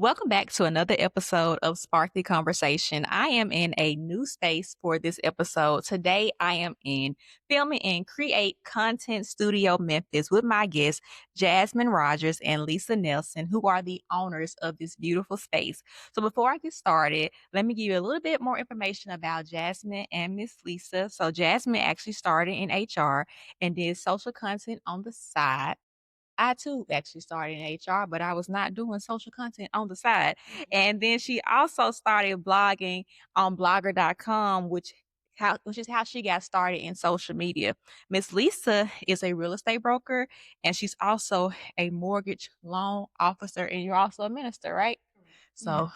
Welcome back to another episode of Spark the Conversation. I am in a new space for this episode. Today, I am in filming in Cre8 Content Studio Memphis with my guests, Jazzmin Rodgers and Lisa Nelson, who are the owners of this beautiful space. So, before I get started, let me give you a little bit more information about Jazzmin and Miss Lisa. So, Jazzmin actually started in HR and did social content on the side. I too actually started in HR, but I was not doing social content on the side. And then she also started blogging on blogger.com, which is how she got started in social media. Miss Lisa is a real estate broker and she's also a mortgage loan officer, and you're also a minister, right? Yeah. So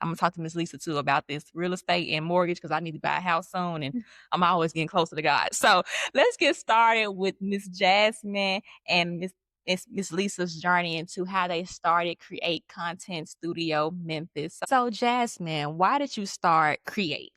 I'm gonna talk to Miss Lisa too about this real estate and mortgage because I need to buy a house soon and I'm always getting closer to God. So let's get started with Miss Jazzmin and Miss Lisa's journey into how they started Cre8 Content Studio Memphis. So Jazzmin, why did you start Cre8?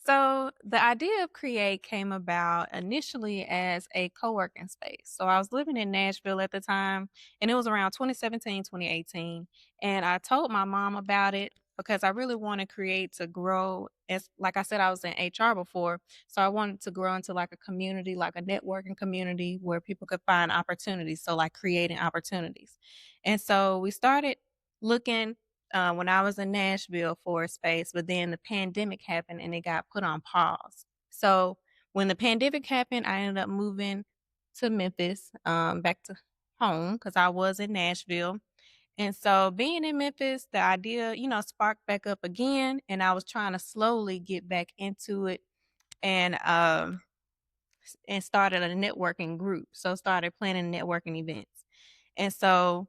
So the idea of Cre8 came about initially as a co-working space. So I was living in Nashville at the time, and it was around 2017, 2018. And I told my mom about it because I really wanted Cre8 to grow. As like I said, I was in HR before. So I wanted to grow into like a community, like a networking community where people could find opportunities. So like creating opportunities. And so we started looking when I was in Nashville for a space, but then the pandemic happened and it got put on pause. So when the pandemic happened, I ended up moving to Memphis, back to home because I was in Nashville. And so being in Memphis, the idea, sparked back up again. And I was trying to slowly get back into it and and started a networking group. So started planning networking events. And so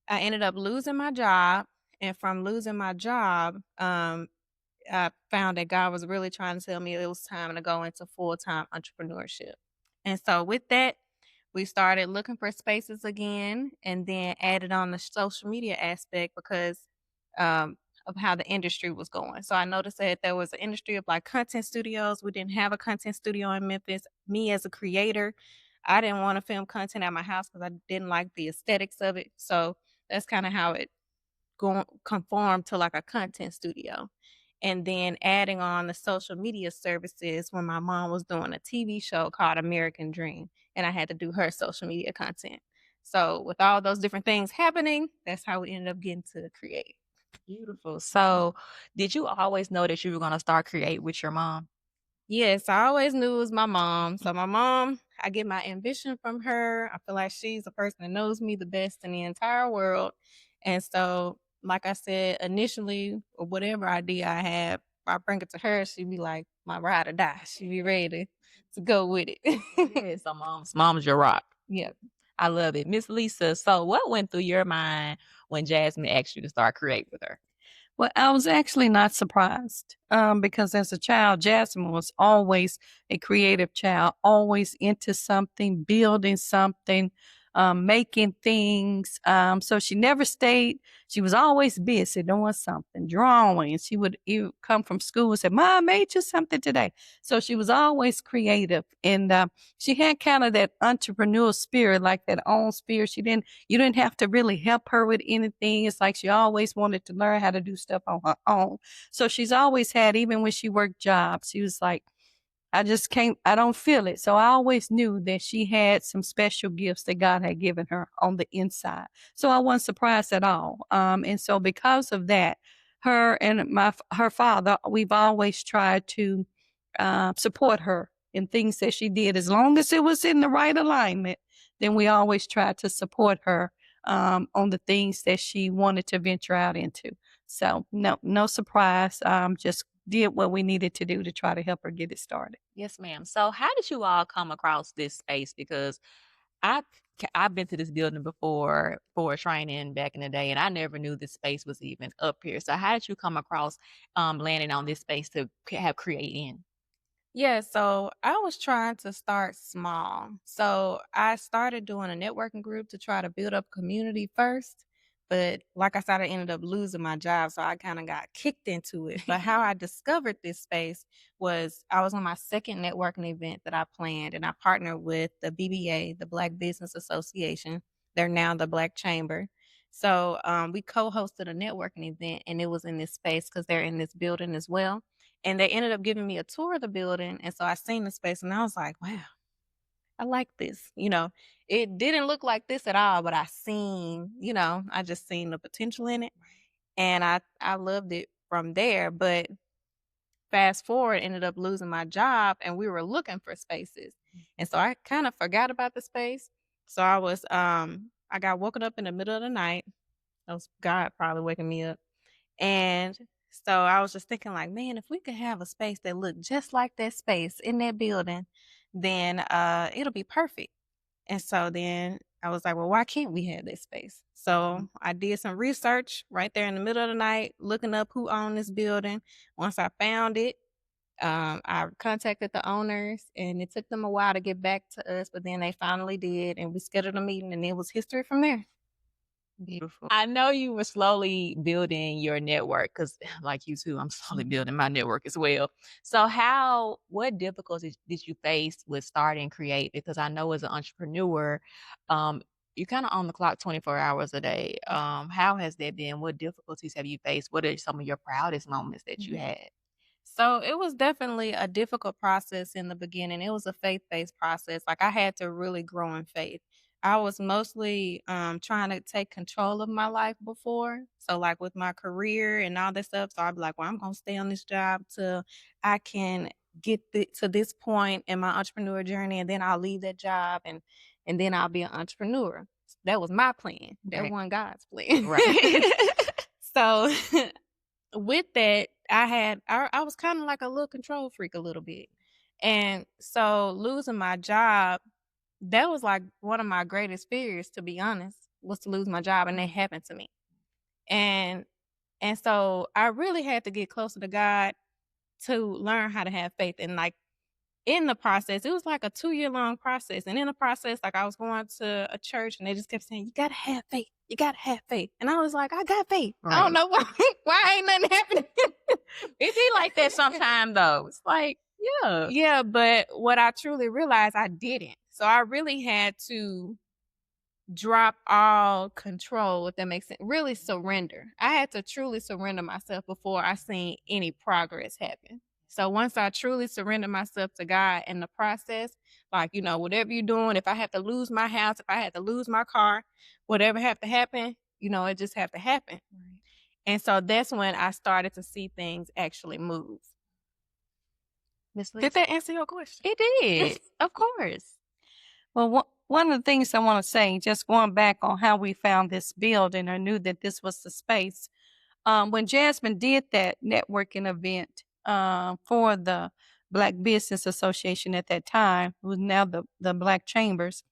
I ended up losing my job, and from losing my job, I found that God was really trying to tell me it was time to go into full-time entrepreneurship. And so with that, we started looking for spaces again and then added on the social media aspect because of how the industry was going. So I noticed that there was an industry of like content studios. We didn't have a content studio in Memphis. Me as a creator, I didn't want to film content at my house because I didn't like the aesthetics of it. So that's kind of how it conform to like a content studio. And then adding on the social media services when my mom was doing a TV show called American Dream, and I had to do her social media content. So with all those different things happening, that's how we ended up getting to create. Beautiful. So did you always know that you were gonna start Cre8 with your mom? Yes, I always knew it was my mom. So my mom, I get my ambition from her. I feel like she's the person that knows me the best in the entire world. And so, like I said, initially, or whatever idea I have, I bring it to her. She be like, my ride or die. She be ready to go with it. Yeah, so mom's your rock. Yeah. I love it. Miss Lisa, so what went through your mind when Jazzmin asked you to start Cre8 with her? Well, I was actually not surprised because as a child, Jasmine was always a creative child, always into something, building something, making things. So she never stayed. She was always busy doing something, drawing. She would come from school and say, "Mom, I made you something today." So she was always creative, and she had kind of that entrepreneurial spirit, like that own spirit. You didn't have to really help her with anything. It's like she always wanted to learn how to do stuff on her own. So she's always had, even when she worked jobs, she was like, I don't feel it. So I always knew that she had some special gifts that God had given her on the inside. So I wasn't surprised at all. And so because of that, her and her father, we've always tried to support her in things that she did. As long as it was in the right alignment, then we always tried to support her on the things that she wanted to venture out into. So no surprise. Just did what we needed to do to try to help her get it started. Yes, ma'am. So how did you all come across this space? Because I've I've been to this building before for training back in the day, and I never knew this space was even up here. So how did you come across landing on this space to have Create in? Yeah, so I was trying to start small. So I started doing a networking group to try to build up community first. But like I said, I ended up losing my job. So I kind of got kicked into it. But how I discovered this space was I was on my second networking event that I planned, and I partnered with the BBA, the Black Business Association. They're now the Black Chamber. So we co-hosted a networking event, and it was in this space because they're in this building as well. And they ended up giving me a tour of the building, and so I seen the space, and I was like, "Wow, I like this." It didn't look like this at all, but I just seen the potential in it, and I loved it from there. But fast forward, ended up losing my job, and we were looking for spaces, and so I kind of forgot about the space. So I got woken up in the middle of the night. That was God probably waking me up. And so I was just thinking like, man, if we could have a space that looked just like that space in that building, then it'll be perfect. And so then I was like, well, why can't we have this space? So I did some research right there in the middle of the night, looking up who owned this building. Once I found it, I contacted the owners, and it took them a while to get back to us, but then they finally did, and we scheduled a meeting, and it was history from there. Beautiful. I know you were slowly building your network because, like you too, I'm slowly building my network as well. So, what difficulties did you face with starting Cre8? Because I know as an entrepreneur, you kind of on the clock 24 hours a day. How has that been? What difficulties have you faced? What are some of your proudest moments that you had? So it was definitely a difficult process in the beginning. It was a faith-based process. Like I had to really grow in faith. I was mostly trying to take control of my life before. So like with my career and all that stuff. So I'd be like, well, I'm gonna stay on this job till I can get to this point in my entrepreneur journey, and then I'll leave that job and then I'll be an entrepreneur. That was my plan. That Right. wasn't God's plan. Right. So with that, I was kind of like a little control freak a little bit. And so losing my job, that was like one of my greatest fears, to be honest, was to lose my job, and that happened to me. And and so I really had to get closer to God to learn how to have faith. And like in the process, it was like a 2-year long process. And in the process, like I was going to a church, and they just kept saying, you gotta have faith. You gotta have faith. And I was like, I got faith. I don't Right. know why ain't nothing happening. It be like that sometime though. It's like, yeah. Yeah, but what I truly realized, I didn't. So I really had to drop all control, if that makes sense. Really surrender. I had to truly surrender myself before I seen any progress happen. So once I truly surrender myself to God in the process, like, whatever you're doing, if I have to lose my house, if I had to lose my car, whatever have to happen, it just have to happen. Right. And so that's when I started to see things actually move. Miss Did Lisa? that answer your question? It did. Of course. Well, one of the things I want to say, just going back on how we found this building or knew that this was the space, when Jazzmin did that networking event for the Black Business Association at that time, who's now the Black Chambers,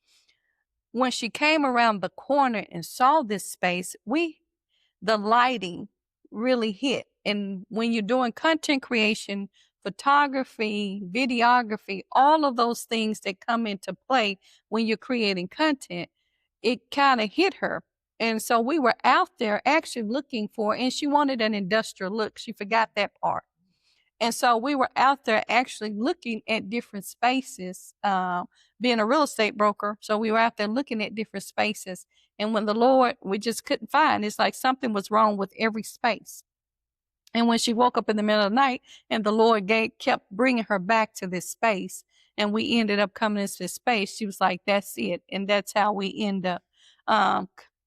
when she came around the corner and saw this space, the lighting really hit. And when you're doing content creation, photography, videography, all of those things that come into play when you're creating content, it kind of hit her. And so we were out there actually looking for, and she wanted an industrial look. She forgot that part. And so we were out there actually looking at different spaces, being a real estate broker. So we were out there looking at different spaces. And when the Lord, we just couldn't find, it's like something was wrong with every space. And when she woke up in the middle of the night and the Lord kept bringing her back to this space, and we ended up coming into this space, she was like, that's it. And that's how we end up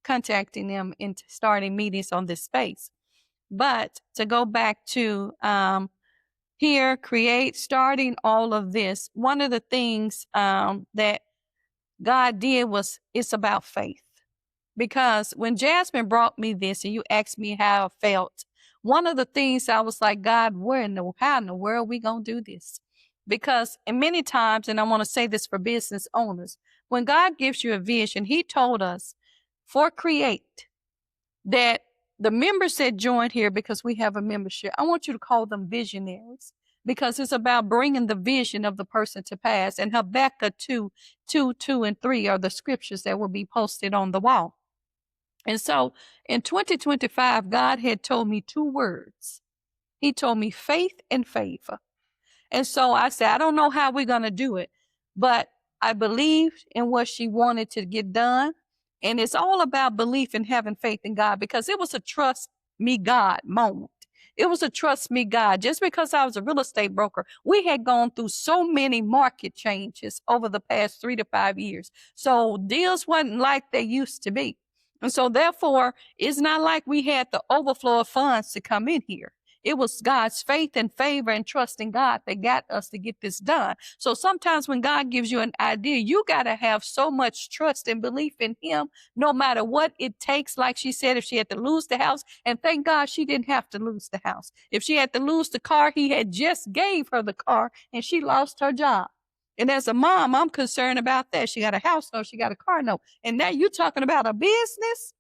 contacting them and starting meetings on this space. But to go back to here, Cre8, starting all of this, one of the things that God did was it's about faith. Because when Jazzmin brought me this and you asked me how I felt, one of the things I was like, God, how in the world are we going to do this? Because and many times, and I want to say this for business owners, when God gives you a vision, he told us for Cre8 that the members that joined here, because we have a membership, I want you to call them visionaries, because it's about bringing the vision of the person to pass. And Habakkuk 2 and 3 are the scriptures that will be posted on the wall. And so in 2025, God had told me 2 words. He told me faith and favor. And so I said, I don't know how we're going to do it, but I believed in what she wanted to get done. And it's all about belief and having faith in God, because it was a trust me God moment. It was a trust me God. Just because I was a real estate broker, we had gone through so many market changes over the past 3 to 5 years. So deals wasn't like they used to be. And so therefore, it's not like we had the overflow of funds to come in here. It was God's faith and favor and trust in God that got us to get this done. So sometimes when God gives you an idea, you got to have so much trust and belief in him, no matter what it takes. Like she said, if she had to lose the house, and thank God she didn't have to lose the house. If she had to lose the car, he had just gave her the car and she lost her job. And as a mom, I'm concerned about that. She got a house note, she got a car note. And now you're talking about a business.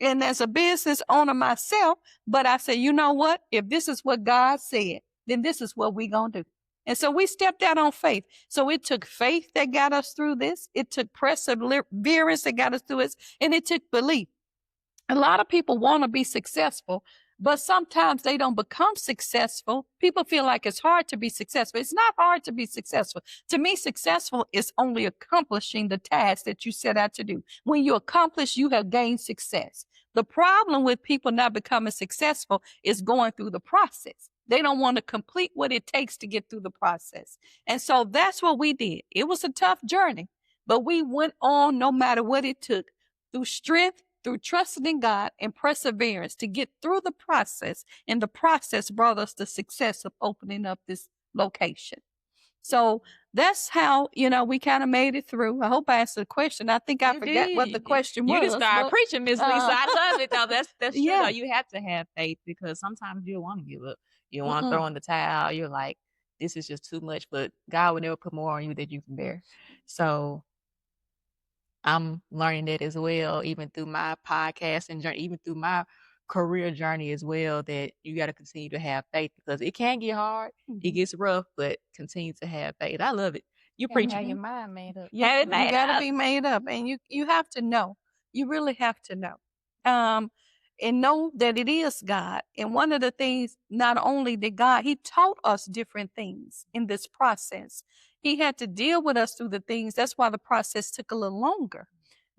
And as a business owner myself, but I said, you know what? If this is what God said, then this is what we're going to do. And so we stepped out on faith. So it took faith that got us through this. It took perseverance that got us through it. And it took belief. A lot of people want to be successful, but sometimes they don't become successful. People feel like it's hard to be successful. It's not hard to be successful. To me, successful is only accomplishing the task that you set out to do. When you accomplish, you have gained success. The problem with people not becoming successful is going through the process. They don't want to complete what it takes to get through the process. And so that's what we did. It was a tough journey, but we went on no matter what it took, through strength, through trusting in God and perseverance to get through the process. And the process brought us the success of opening up this location. So that's how, we kind of made it through. I hope I answered the question. I think I forgot what the question was. You just started preaching, Miss Lisa. I love it, though. That's true. Yeah. Though. You have to have faith, because sometimes you want to give up. You want to throw in the towel. You're like, this is just too much. But God will never put more on you than you can bear. So I'm learning that as well, even through my podcast and journey, even through my career journey as well, that you got to continue to have faith, because it can get hard, it gets rough, but continue to have faith. I love it. You preach. Have your mind made up. Yeah, You got to be made up, and you have to know. You really have to know. And know that it is God. And one of the things, not only did God, he taught us different things in this process. He had to deal with us through the things. That's why the process took a little longer,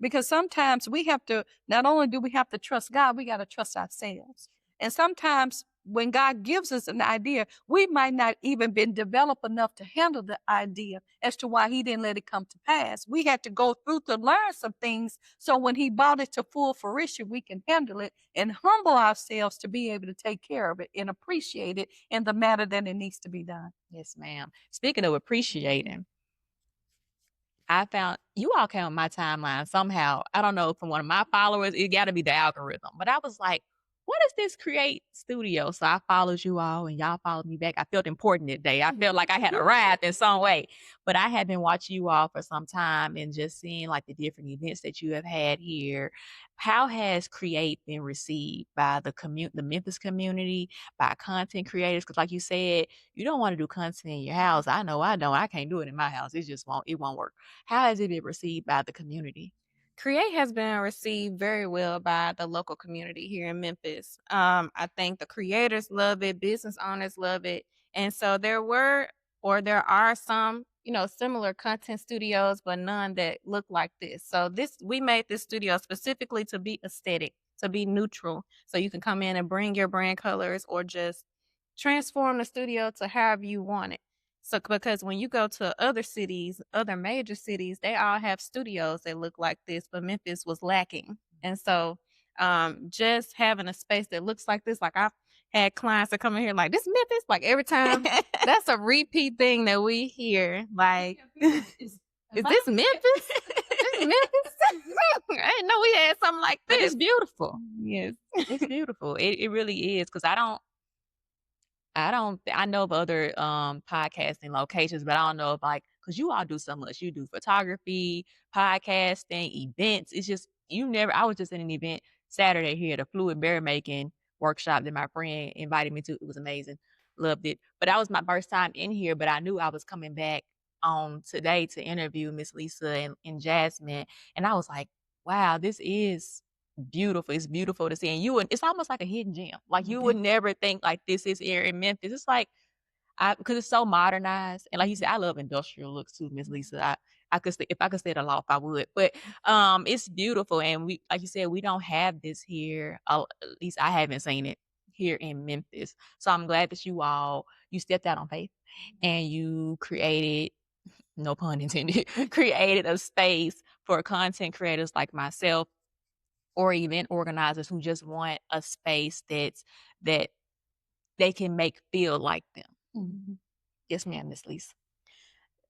because sometimes we have to, not only do we have to trust God, we got to trust ourselves. And sometimes when God gives us an idea, we might not even been developed enough to handle the idea as to why he didn't let it come to pass. We had to go through to learn some things. So when he brought it to full fruition, we can handle it and humble ourselves to be able to take care of it and appreciate it in the manner that it needs to be done. Yes, ma'am. Speaking of appreciating, I found you all came on my timeline somehow. I don't know, from one of my followers. It got to be the algorithm. But I was like, what is this Cre8 studio? So I followed you all and y'all followed me back. I felt important that day. I felt like I had arrived in some way. But I had been watching you all for some time and just seeing like the different events that you have had here. How has Cre8 been received by the Memphis community, by content creators? Because like you said, you don't want to do content in your house. I know I don't. I can't do it in my house. It won't work. How has it been received by the community? Cre8 has been received very well by the local community here in Memphis. I think the creators love it, business owners love it. And so there are some, similar content studios, but none that look like this. So we made this studio specifically to be aesthetic, to be neutral. So you can come in and bring your brand colors or just transform the studio to however you want it. So because when you go to other cities, other major cities, they all have studios that look like this, but Memphis was lacking. And so just having a space that looks like this, like I've had clients that come in here like, this Memphis, like every time. That's a repeat thing that we hear. Like, is this Memphis? This Memphis? I didn't know we had something like this. But it's beautiful. Yes. It's beautiful. It really is. Because I know of other podcasting locations, but I don't know if because you all do so much. You do photography, podcasting, events. It's just, I was just in an event Saturday here, the fluid bear making workshop that my friend invited me to. It was amazing. Loved it. But that was my first time in here, but I knew I was coming back on today to interview Miss Lisa and Jazzmin. And I was like, wow, this is beautiful. It's beautiful to see. And it's almost like a hidden gem. Like you would never think like this is here in Memphis. It's like, because it's so modernized. And like you said, I love industrial looks too, Miss Lisa. if I could stay at a loft, I would. But it's beautiful, and we, like you said, we don't have this here. At least I haven't seen it here in Memphis. So I'm glad that you stepped out on faith and you created, no pun intended, created a space for content creators like myself or event organizers who just want a space that they can make feel like them. Mhm. Yes, ma'am, Miss Lisa.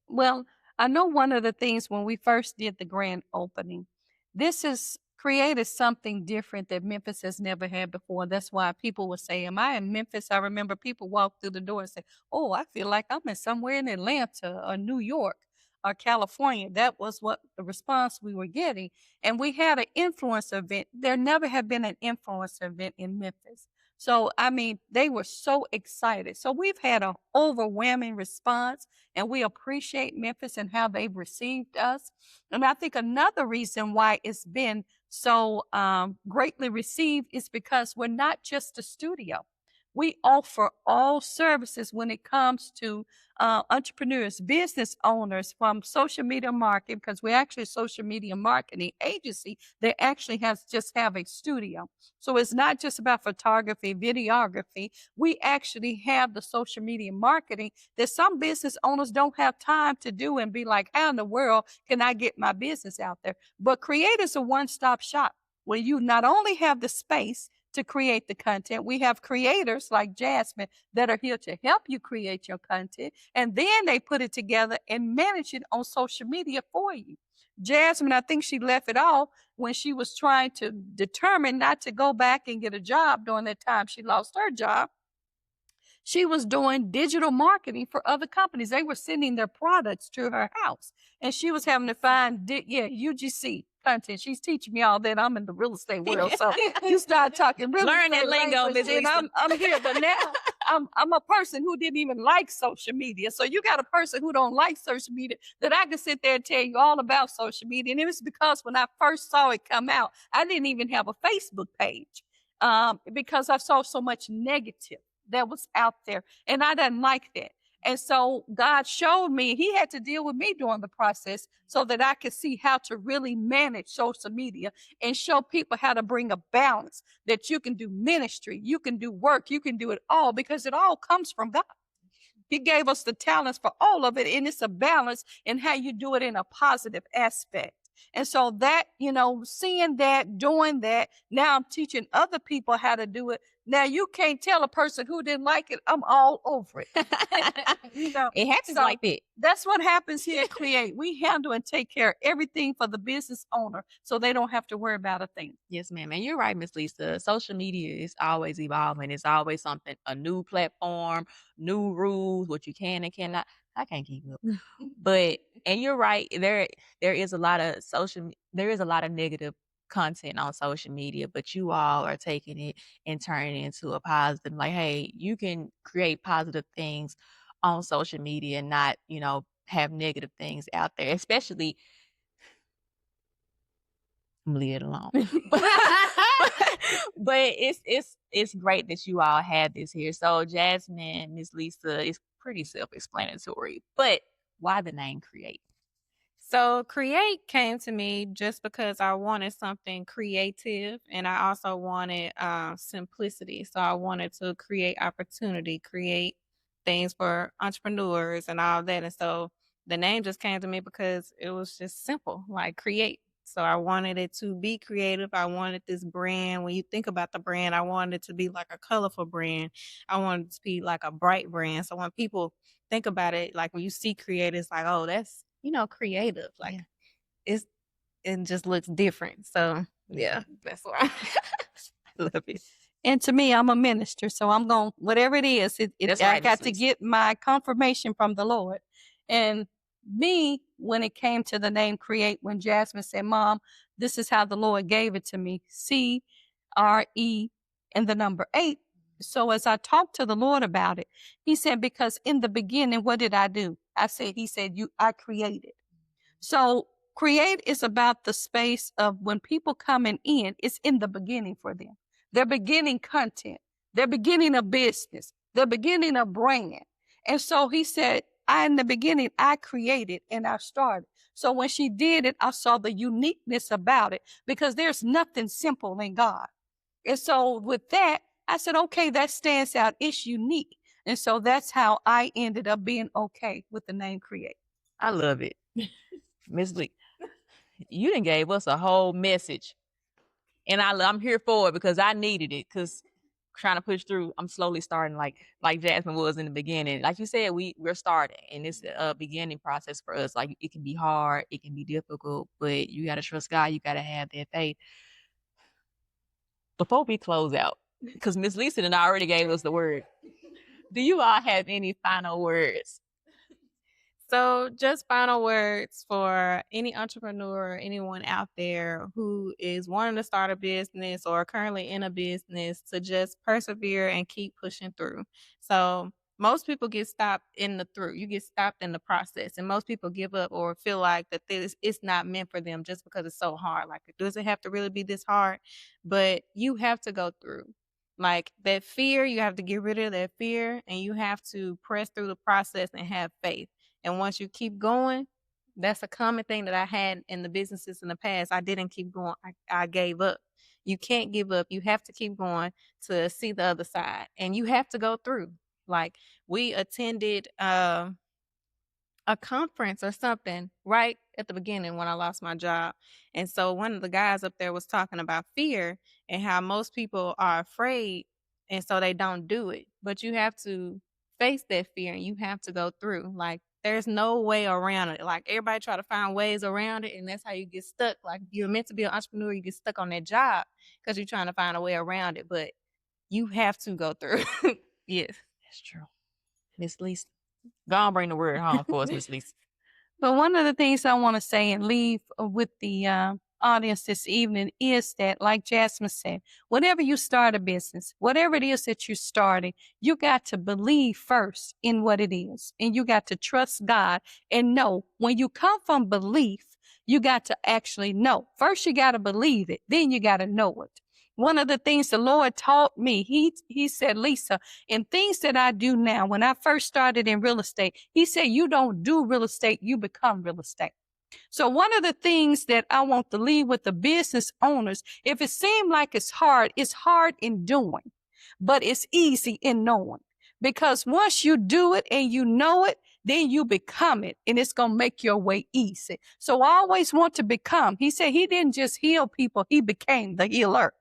Well, I know one of the things when we first did the grand opening, this has created something different that Memphis has never had before. That's why people would say, "Am I in Memphis?" I remember people walk through the door and say, "Oh, I feel like I'm in somewhere in Atlanta or New York or California." That was what the response we were getting. And we had an influencer event. There never had been an influencer event in Memphis. So, I mean, they were so excited. So, we've had an overwhelming response, and we appreciate Memphis and how they've received us. And I think another reason why it's been so greatly received is because we're not just a studio. We offer all services when it comes to entrepreneurs, business owners, from social media marketing, because we're actually a social media marketing agency that actually have a studio. So it's not just about photography, videography. We actually have the social media marketing that some business owners don't have time to do and be like, how in the world can I get my business out there? But Cre8 is a one-stop shop where you not only have the space to create the content, we have creators like Jazzmin that are here to help you create your content, and then they put it together and manage it on social media for you. Jazzmin, I think she left it all when she was trying to determine not to go back and get a job during that time she lost her job. She was doing digital marketing for other companies. They were sending their products to her house, and she was having to find, UGC content. She's teaching me all that. I'm in the real estate world, so you start talking real Learn estate that lingo, language, Miss and Lisa. I'm here, but now I'm a person who didn't even like social media. So you got a person who don't like social media that I can sit there and tell you all about social media. And it was because when I first saw it come out, I didn't even have a Facebook page because I saw so much negative that was out there, and I didn't like that. And so God showed me, he had to deal with me during the process so that I could see how to really manage social media and show people how to bring a balance, that you can do ministry, you can do work, you can do it all, because it all comes from God. He gave us the talents for all of it, and it's a balance in how you do it in a positive aspect. And so that, seeing that, doing that, now I'm teaching other people how to do it. Now you can't tell a person who didn't like it, I'm all over it. It happens So like that. that's what happens here at Cre8. We handle and take care of everything for the business owner so they don't have to worry about a thing. Yes, ma'am. And you're right, Miss Lisa. Social media is always evolving. It's always something, a new platform, new rules, what you can and cannot. I can't keep up. But and you're right, there is a lot of negative content on social media, but you all are taking it and turning it into a positive. Like, hey, you can create positive things on social media and not, have negative things out there, especially. I'm leave it alone. But it's great that you all had this here. So Jazzmin, Miss Lisa, is pretty self-explanatory. But why the name Cre8? So Cre8 came to me just because I wanted something creative, and I also wanted simplicity. So I wanted to create opportunity, create things for entrepreneurs and all that. And so the name just came to me because it was just simple, like create. So I wanted it to be creative. I wanted this brand. When you think about the brand, I wanted it to be like a colorful brand. I wanted it to be like a bright brand. So when people think about it, like when you see creative, it's like, oh, that's creative. Like it just looks different. So yeah, that's why. I love it. And to me, I'm a minister, so I'm going, whatever it is, That's I right, got Miss to Lisa. get my confirmation from the Lord. And me, when it came to the name Cre8, when Jazzmin said, Mom, this is how the Lord gave it to me, CRE and the number 8. So as I talked to the Lord about it, he said, because in the beginning, what did I do? He said, I created. So Cre8 is about the space of when people coming in, it's in the beginning for them. They're beginning content. They're beginning a business. They're beginning a brand. And so he said, in the beginning, I created and I started. So when she did it, I saw the uniqueness about it because there's nothing simple in God. And so with that, I said, okay, that stands out. It's unique. And so that's how I ended up being okay with the name Cre8. I love it. Miss Lee, you done gave us a whole message. And I'm here for it because I needed it. Because trying to push through, I'm slowly starting like Jazzmin was in the beginning. Like you said, we're starting, and it's a beginning process for us. Like it can be hard, it can be difficult, but you got to trust God. You got to have that faith. Before we close out, because Miss Lisa and I already gave us the word. Do you all have any final words? So, just final words for any entrepreneur or anyone out there who is wanting to start a business or currently in a business to just persevere and keep pushing through. So, most people get stopped in the through. You get stopped in the process, and most people give up or feel like that this it's not meant for them just because it's so hard. Like, does it have to really be this hard? But you have to go through. Like that fear, you have to get rid of that fear, and you have to press through the process and have faith. And once you keep going, that's a common thing that I had in the businesses in the past. I didn't keep going. I gave up. You can't give up. You have to keep going to see the other side. And you have to go through. Like we attended a conference or something right at the beginning when I lost my job. And so one of the guys up there was talking about fear and how most people are afraid and so they don't do it. But you have to face that fear and you have to go through. Like there's no way around it. Like everybody try to find ways around it and that's how you get stuck. Like you're meant to be an entrepreneur, you get stuck on that job because you're trying to find a way around it. But you have to go through. Yes. That's true. Miss Lisa, go on, bring the word home for us, Miss Lisa. But one of the things I want to say and leave with the audience this evening is that, like Jazzmin said, whenever you start a business, whatever it is that you're starting, you got to believe first in what it is. And you got to trust God and know when you come from belief, you got to actually know. First, you got to believe it. Then you got to know it. One of the things the Lord taught me, he said, Lisa, in things that I do now, when I first started in real estate, he said, you don't do real estate, you become real estate. So one of the things that I want to leave with the business owners, if it seems like it's hard in doing, but it's easy in knowing. Because once you do it and you know it, then you become it and it's going to make your way easy. So I always want to become. He said he didn't just heal people, he became the healer.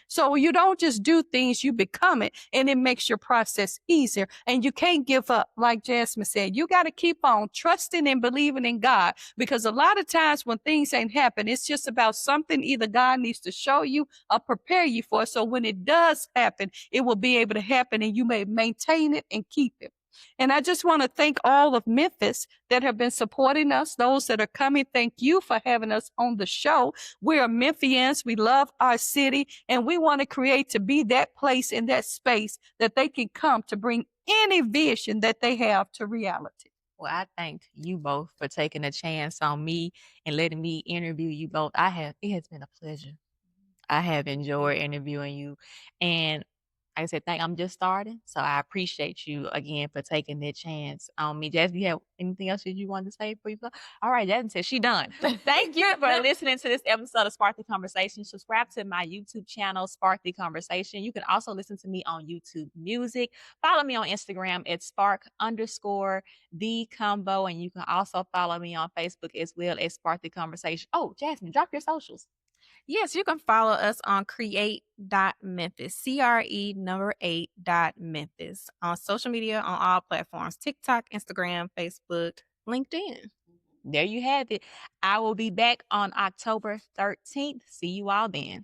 So you don't just do things, you become it, and it makes your process easier. And you can't give up. Like Jazzmin said, you got to keep on trusting and believing in God, because a lot of times when things ain't happen, it's just about something either God needs to show you or prepare you for. So when it does happen, it will be able to happen and you may maintain it and keep it. And I just want to thank all of Memphis that have been supporting us, those that are coming. Thank you for having us on the show. We are Memphians. We love our city, and we want to create to be that place in that space that they can come to bring any vision that they have to reality. Well, I thank you both for taking a chance on me and letting me interview you both. It has been a pleasure. I have enjoyed interviewing you. And like I said, I'm just starting. So I appreciate you again for taking that chance on me. Jasmine, you have anything else that you wanted to say before you go? All right, Jasmine said she done. Thank you for listening to this episode of Spark the Conversation. Subscribe to my YouTube channel, Spark the Conversation. You can also listen to me on YouTube Music. Follow me on Instagram at Spark_the_combo. And you can also follow me on Facebook as well as Spark the Conversation. Oh, Jasmine, drop your socials. Yes, you can follow us on Cre8.Memphis, Cre8.Memphis on social media on all platforms, TikTok, Instagram, Facebook, LinkedIn. There you have it. I will be back on October 13th. See you all then.